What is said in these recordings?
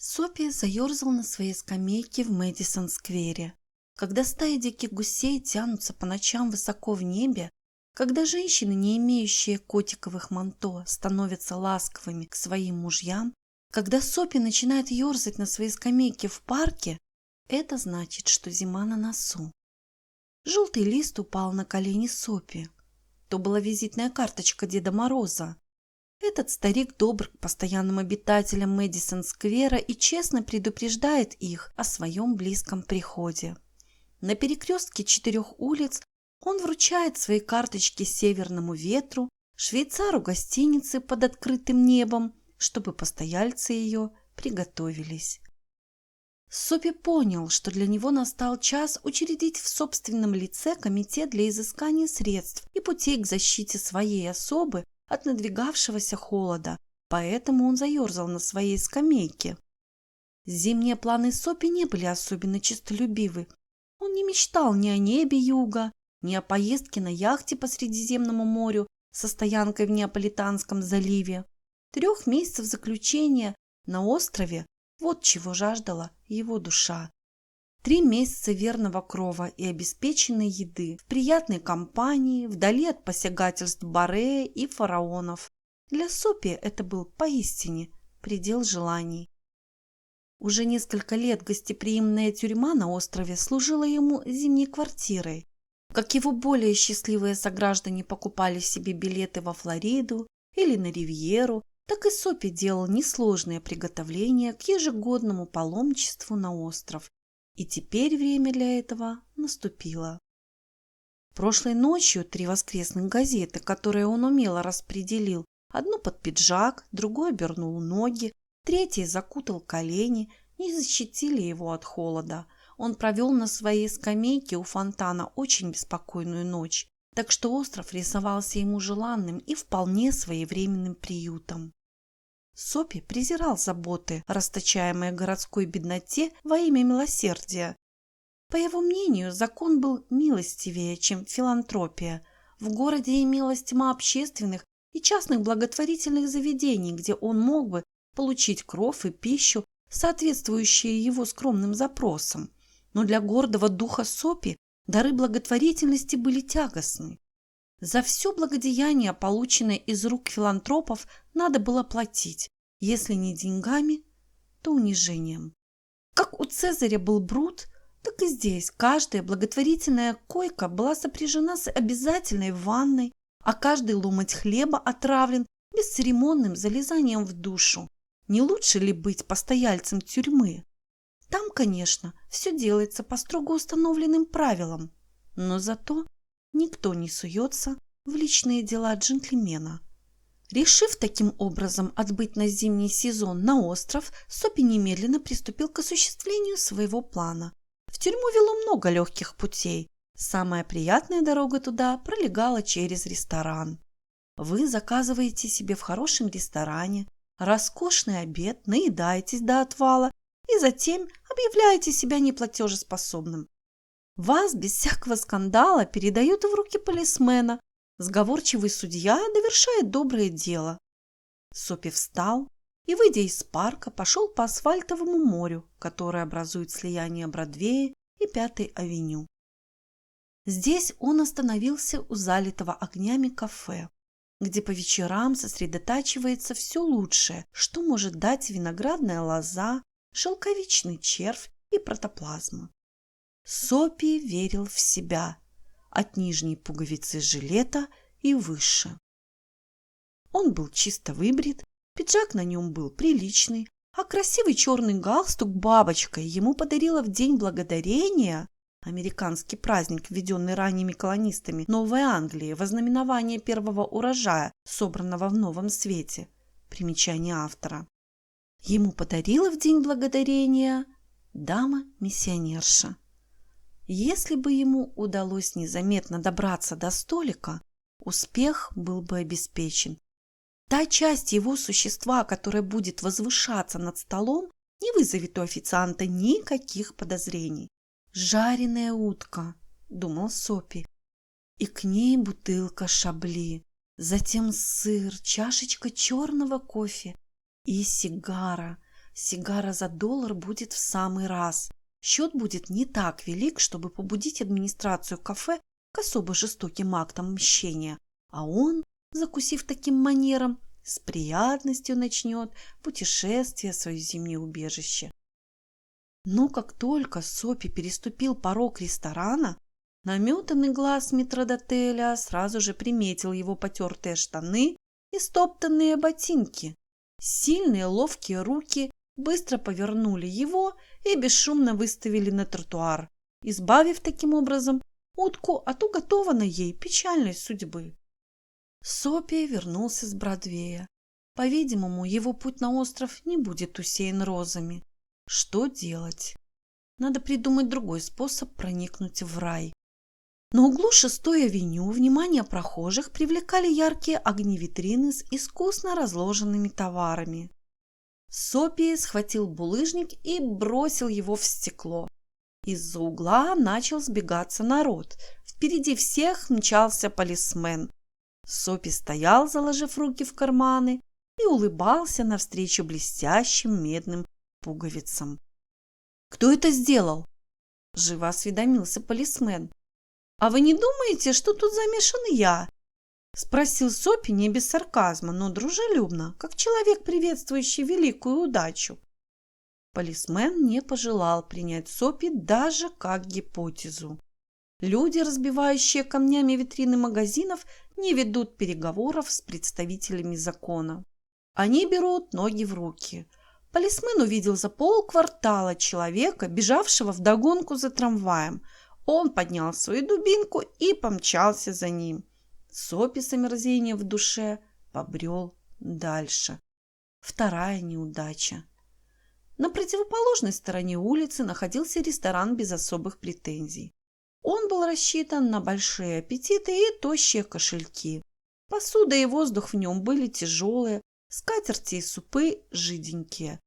Сопи заерзал на своей скамейке в Мэдисон-сквере. Когда стаи диких гусей тянутся по ночам высоко в небе, когда женщины, не имеющие котиковых манто, становятся ласковыми к своим мужьям, когда Сопи начинает ерзать на своей скамейке в парке, это значит, что зима на носу. Желтый лист упал на колени Сопи. То была визитная карточка Деда Мороза. Этот старик добр к постоянным обитателям Мэдисон-сквера и честно предупреждает их о своем близком приходе. На перекрестке 4 улиц он вручает свои карточки северному ветру, швейцару гостиницы под открытым небом, чтобы постояльцы ее приготовились. Сопи понял, что для него настал час учредить в собственном лице комитет для изыскания средств и путей к защите своей особы от надвигавшегося холода, поэтому он заерзал на своей скамейке. Зимние планы Сопи не были особенно честолюбивы. Он не мечтал ни о небе юга, ни о поездке на яхте по Средиземному морю со стоянкой в Неаполитанском заливе. 3 месяцев заключения на острове – вот чего жаждала его душа. 3 месяца верного крова и обеспеченной еды, в приятной компании, вдали от посягательств Борея и фараонов. Для Сопи это был поистине предел желаний. Уже несколько лет гостеприимная тюрьма на острове служила ему зимней квартирой. Как его более счастливые сограждане покупали себе билеты во Флориду или на Ривьеру, так и Сопи делал несложные приготовления к ежегодному паломничеству на остров. И теперь время для этого наступило. Прошлой ночью 3 воскресных газеты, которые он умело распределил, одну под пиджак, другую обернул ноги, третьей закутал колени, не защитили его от холода. Он провел на своей скамейке у фонтана очень беспокойную ночь, так что остров рисовался ему желанным и вполне своевременным приютом. Сопи презирал заботы, расточаемые городской бедноте во имя милосердия. По его мнению, закон был милостивее, чем филантропия. В городе имелась тьма общественных и частных благотворительных заведений, где он мог бы получить кров и пищу, соответствующие его скромным запросам. Но для гордого духа Сопи дары благотворительности были тягостны. За все благодеяние, полученное из рук филантропов, надо было платить, если не деньгами, то унижением. Как у Цезаря был Брут, так и здесь каждая благотворительная койка была сопряжена с обязательной ванной, а каждый ломоть хлеба отравлен бесцеремонным залезанием в душу. Не лучше ли быть постояльцем тюрьмы? Там, конечно, все делается по строго установленным правилам, но зато никто не суется в личные дела джентльмена. Решив таким образом отбыть на зимний сезон на остров, Сопи немедленно приступил к осуществлению своего плана. В тюрьму вело много легких путей. Самая приятная дорога туда пролегала через ресторан. Вы заказываете себе в хорошем ресторане роскошный обед, наедаетесь до отвала и затем объявляете себя неплатежеспособным. Вас без всякого скандала передают в руки полисмена. Сговорчивый судья довершает доброе дело. Сопи встал и, выйдя из парка, пошел по асфальтовому морю, которое образует слияние Бродвея и 5-й авеню. Здесь он остановился у залитого огнями кафе, где по вечерам сосредотачивается все лучшее, что может дать виноградная лоза, шелковичный червь и протоплазма. Сопи верил в себя от нижней пуговицы жилета и выше. Он был чисто выбрит, пиджак на нем был приличный, а красивый черный галстук бабочкой ему подарила в День Благодарения, американский праздник, введенный ранними колонистами Новой Англии во знаменование первого урожая, собранного в Новом Свете. Примечание автора. Ему подарила в День Благодарения дама-миссионерша. Если бы ему удалось незаметно добраться до столика, успех был бы обеспечен. Та часть его существа, которая будет возвышаться над столом, не вызовет у официанта никаких подозрений. «Жареная утка», — думал Сопи, — и к ней бутылка шабли, затем сыр, чашечка черного кофе и сигара. Сигара за $1 будет в самый раз. Счет будет не так велик, чтобы побудить администрацию кафе к особо жестоким актам мщения, а он, закусив таким манером, с приятностью начнет путешествие в свое зимнее убежище. Но как только Сопи переступил порог ресторана, наметанный глаз метрдотеля сразу же приметил его потертые штаны и стоптанные ботинки. Сильные ловкие руки быстро повернули его и бесшумно выставили на тротуар, избавив таким образом утку от уготованной ей печальной судьбы. Сопи вернулся с Бродвея. По-видимому, его путь на остров не будет усеян розами. Что делать? Надо придумать другой способ проникнуть в рай. На углу 6-й авеню внимание прохожих привлекали яркие огни витрины с искусно разложенными товарами. Сопи схватил булыжник и бросил его в стекло. Из-за угла начал сбегаться народ. Впереди всех мчался полисмен. Сопи стоял, заложив руки в карманы, и улыбался навстречу блестящим медным пуговицам. «Кто это сделал?» – живо осведомился полисмен. «А вы не думаете, что тут замешан я?» – спросил Сопи не без сарказма, но дружелюбно, как человек, приветствующий великую удачу. Полисмен не пожелал принять Сопи даже как гипотезу. Люди, разбивающие камнями витрины магазинов, не ведут переговоров с представителями закона. Они берут ноги в руки. Полисмен увидел за полквартала человека, бежавшего вдогонку за трамваем. Он поднял свою дубинку и помчался за ним. Сопи с омерзением в душе побрел дальше. Вторая неудача. На противоположной стороне улицы находился ресторан без особых претензий. Он был рассчитан на большие аппетиты и тощие кошельки. Посуда и воздух в нем были тяжелые, скатерти и супы жиденькие.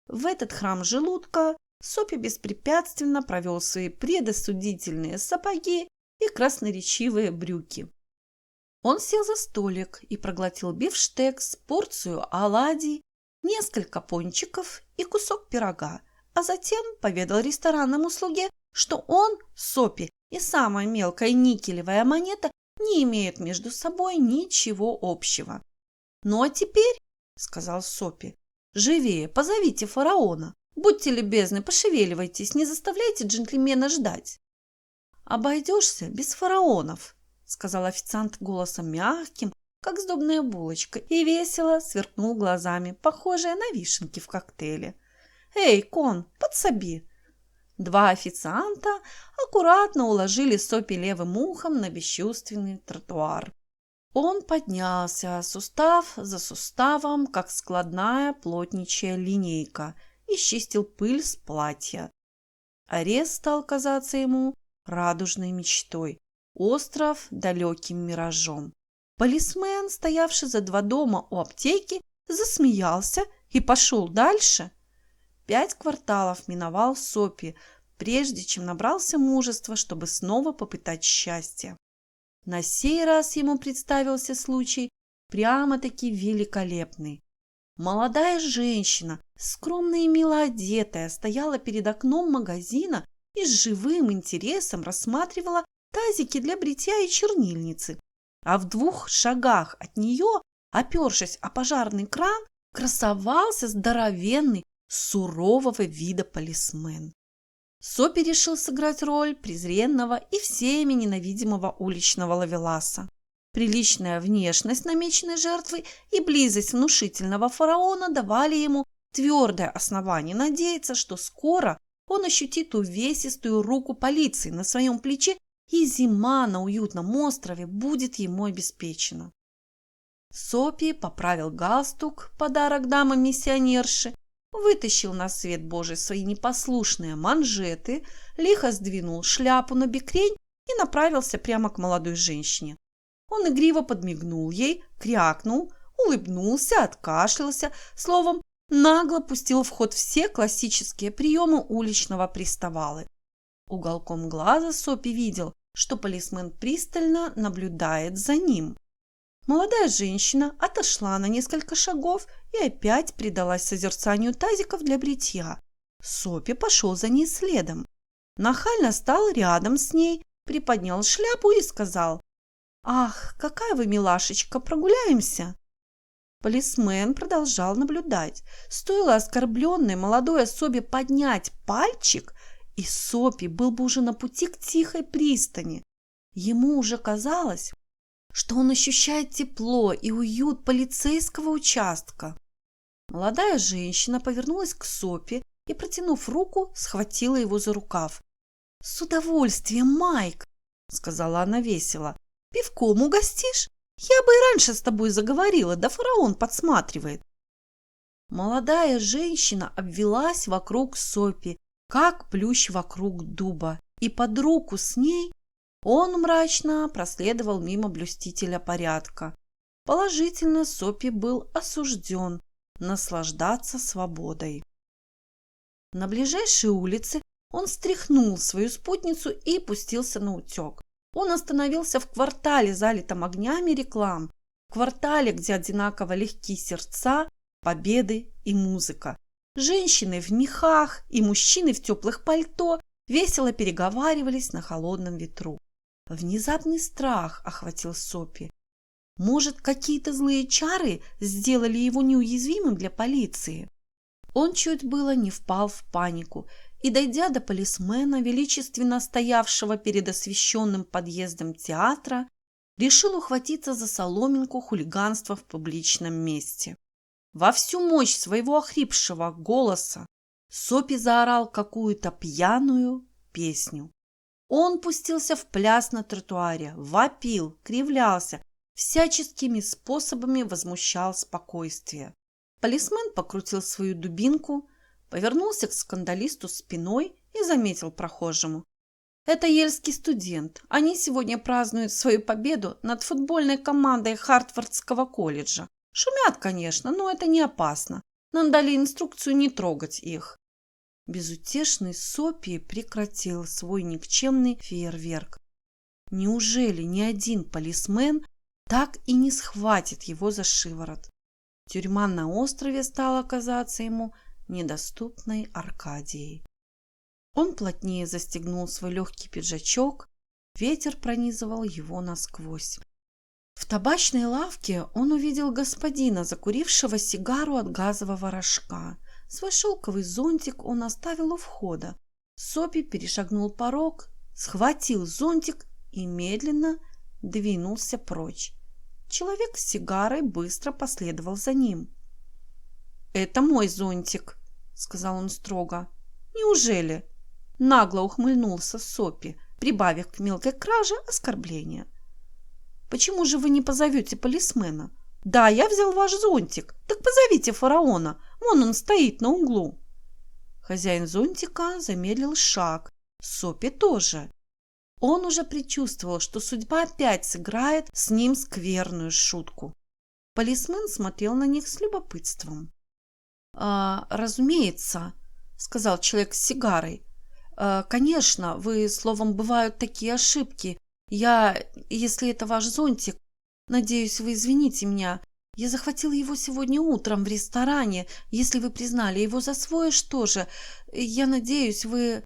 В этот храм желудка Сопи беспрепятственно провел свои предосудительные сапоги и красноречивые брюки. Он сел за столик и проглотил бифштекс, порцию оладий, несколько пончиков и кусок пирога, а затем поведал ресторанному слуге, что он, Сопи, и самая мелкая никелевая монета не имеют между собой ничего общего. «Ну а теперь, — сказал Сопи, — живее позовите фараона. Будьте любезны, пошевеливайтесь, не заставляйте джентльмена ждать». «Обойдешься без фараонов, — сказал официант голосом мягким, как сдобная булочка, и весело сверкнул глазами, похожие на вишенки в коктейле. «Эй, кон, подсоби!» Два официанта аккуратно уложили Сопи левым ухом на бесчувственный тротуар. Он поднялся сустав за суставом, как складная плотничья линейка, и счистил пыль с платья. Арест стал казаться ему радужной мечтой, остров далеким миражом. Полисмен, стоявший за 2 дома у аптеки, засмеялся и пошел дальше. 5 кварталов миновал Сопи, прежде чем набрался мужества, чтобы снова попытать счастье. На сей раз ему представился случай прямо-таки великолепный. Молодая женщина, скромно и мило одетая, стояла перед окном магазина и с живым интересом рассматривала тазики для бритья и чернильницы. А в 2 шагах от нее, опершись о пожарный кран, красовался здоровенный, сурового вида полисмен. Сопи решил сыграть роль презренного и всеми ненавидимого уличного ловеласа. Приличная внешность намеченной жертвы и близость внушительного фараона давали ему твердое основание надеяться, что скоро он ощутит увесистую руку полиции на своем плече, и зима на уютном острове будет ему обеспечена. Сопи поправил галстук, подарок дамам-миссионерши, вытащил на свет Божий свои непослушные манжеты, лихо сдвинул шляпу на бекрень и направился прямо к молодой женщине. Он игриво подмигнул ей, крякнул, улыбнулся, откашлялся, словом, нагло пустил в ход все классические приемы уличного приставалы. Уголком глаза Сопи видел, что полисмен пристально наблюдает за ним. Молодая женщина отошла на несколько шагов и опять предалась созерцанию тазиков для бритья. Сопи пошел за ней следом. Нахально стал рядом с ней, приподнял шляпу и сказал: «Ах, какая вы милашечка, прогуляемся!» Полисмен продолжал наблюдать. Стоило оскорбленной молодой особе поднять пальчик, и Сопи был бы уже на пути к тихой пристани. Ему уже казалось, что он ощущает тепло и уют полицейского участка. Молодая женщина повернулась к Сопи и, протянув руку, схватила его за рукав. «С удовольствием, Майк!» — сказала она весело. «Пивком угостишь? Я бы и раньше с тобой заговорила, да фараон подсматривает». Молодая женщина обвелась вокруг Сопи, как плющ вокруг дуба, и под руку с ней он мрачно проследовал мимо блюстителя порядка. Положительно, Сопи был осужден наслаждаться свободой. На ближайшей улице он стряхнул свою спутницу и пустился на утек. Он остановился в квартале, залитом огнями реклам, в квартале, где одинаково легки сердца, победы и музыка. Женщины в мехах и мужчины в теплых пальто весело переговаривались на холодном ветру. Внезапный страх охватил Сопи. Может, какие-то злые чары сделали его неуязвимым для полиции? Он чуть было не впал в панику и, дойдя до полисмена, величественно стоявшего перед освещенным подъездом театра, решил ухватиться за соломинку хулиганства в публичном месте. Во всю мощь своего охрипшего голоса Сопи заорал какую-то пьяную песню. Он пустился в пляс на тротуаре, вопил, кривлялся, всяческими способами возмущал спокойствие. Полисмен покрутил свою дубинку, повернулся к скандалисту спиной и заметил прохожему: «Это ельский студент. Они сегодня празднуют свою победу над футбольной командой Хартфордского колледжа. Шумят, конечно, но это не опасно. Нам дали инструкцию не трогать их». Безутешный Сопи прекратил свой никчемный фейерверк. Неужели ни один полисмен так и не схватит его за шиворот? Тюрьма на острове стала казаться ему недоступной Аркадией. Он плотнее застегнул свой легкий пиджачок, ветер пронизывал его насквозь. В табачной лавке он увидел господина, закурившего сигару от газового рожка. Свой шелковый зонтик он оставил у входа. Сопи перешагнул порог, схватил зонтик и медленно двинулся прочь. Человек с сигарой быстро последовал за ним. «Это мой зонтик», — сказал он строго. «Неужели?» — нагло ухмыльнулся Сопи, прибавив к мелкой краже оскорбление. «Почему же вы не позовете полисмена? Да, я взял ваш зонтик. Так позовите фараона. Вон он стоит на углу». Хозяин зонтика замедлил шаг. Сопи тоже. Он уже предчувствовал, что судьба опять сыграет с ним скверную шутку. Полисмен смотрел на них с любопытством. «Разумеется», — сказал человек с сигарой. «Конечно, словом, бывают такие ошибки. Если это ваш зонтик, надеюсь, вы извините меня. Я захватил его сегодня утром в ресторане. Если вы признали его за свой, что же? Я надеюсь, вы...»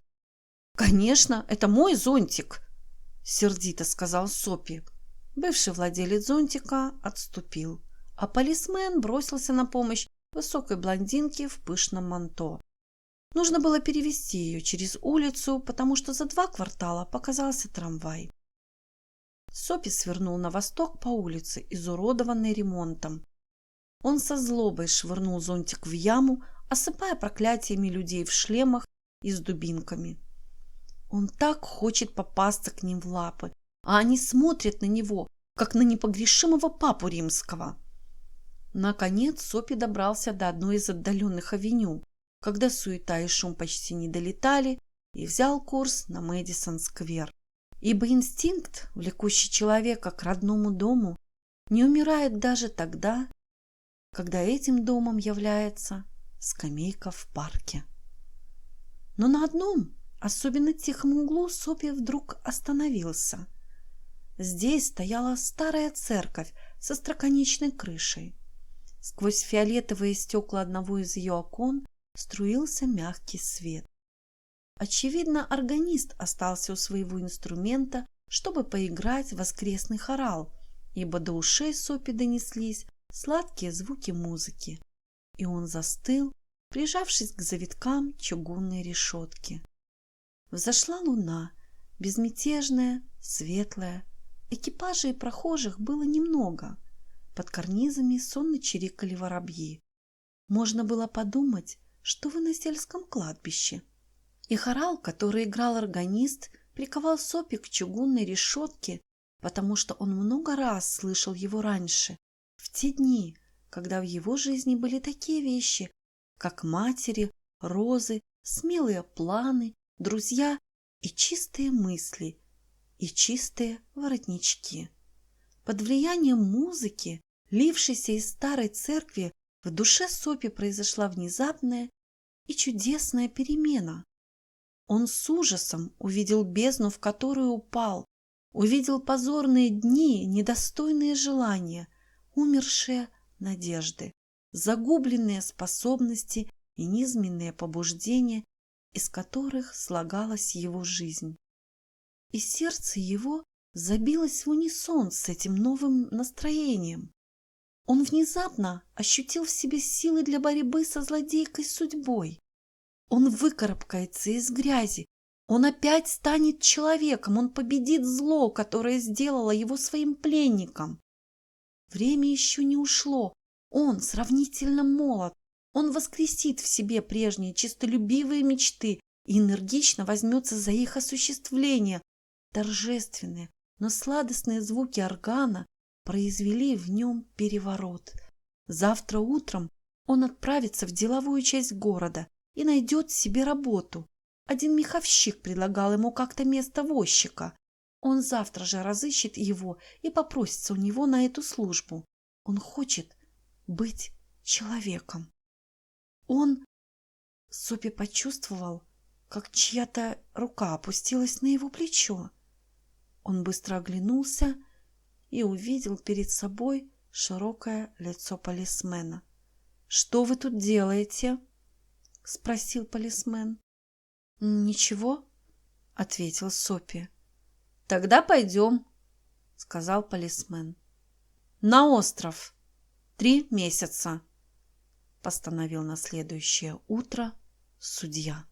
«Конечно, это мой зонтик», — сердито сказал Сопи. Бывший владелец зонтика отступил, а полисмен бросился на помощь высокой блондинке в пышном манто. Нужно было перевести ее через улицу, потому что за 2 квартала показался трамвай. Сопи свернул на восток по улице, изуродованной ремонтом. Он со злобой швырнул зонтик в яму, осыпая проклятиями людей в шлемах и с дубинками. Он так хочет попасться к ним в лапы, а они смотрят на него, как на непогрешимого папу римского. Наконец Сопи добрался до одной из отдаленных авеню, когда суета и шум почти не долетали, и взял курс на Мэдисон-сквер. Ибо инстинкт, влекущий человека к родному дому, не умирает даже тогда, когда этим домом является скамейка в парке. Но на одном особенно тихом углу Сопи вдруг остановился. Здесь стояла старая церковь со остроконечной крышей. Сквозь фиолетовые стекла одного из ее окон струился мягкий свет. Очевидно, органист остался у своего инструмента, чтобы поиграть в воскресный хорал, ибо до ушей Софи донеслись сладкие звуки музыки, и он застыл, прижавшись к завиткам чугунной решетки. Взошла луна, безмятежная, светлая. Экипажей и прохожих было немного. Под карнизами сонно чирикали воробьи. Можно было подумать, что вы на сельском кладбище. И хорал, который играл органист, приковал Софи к чугунной решетке, потому что он много раз слышал его раньше, в те дни, когда в его жизни были такие вещи, как матери, розы, смелые планы, друзья и чистые мысли, и чистые воротнички. Под влиянием музыки, лившейся из старой церкви, в душе Софи произошла внезапная и чудесная перемена. Он с ужасом увидел бездну, в которую упал, увидел позорные дни, недостойные желания, умершие надежды, загубленные способности и низменные побуждения, из которых слагалась его жизнь. И сердце его забилось в унисон с этим новым настроением. Он внезапно ощутил в себе силы для борьбы со злодейкой судьбой. Он выкарабкается из грязи, он опять станет человеком, он победит зло, которое сделало его своим пленником. Время еще не ушло, он сравнительно молод, он воскресит в себе прежние честолюбивые мечты и энергично возьмется за их осуществление. Торжественные, но сладостные звуки органа произвели в нем переворот. Завтра утром он отправится в деловую часть города и найдет себе работу. Один меховщик предлагал ему как-то место возчика. Он завтра же разыщет его и попросится у него на эту службу. Он хочет быть человеком. Софи почувствовал, как чья-то рука опустилась на его плечо. Он быстро оглянулся и увидел перед собой широкое лицо полисмена. «Что вы тут делаете?» — спросил полисмен. «Ничего», — ответил Софи. «Тогда пойдем», — сказал полисмен. «На остров. 3 месяца», — постановил на следующее утро судья.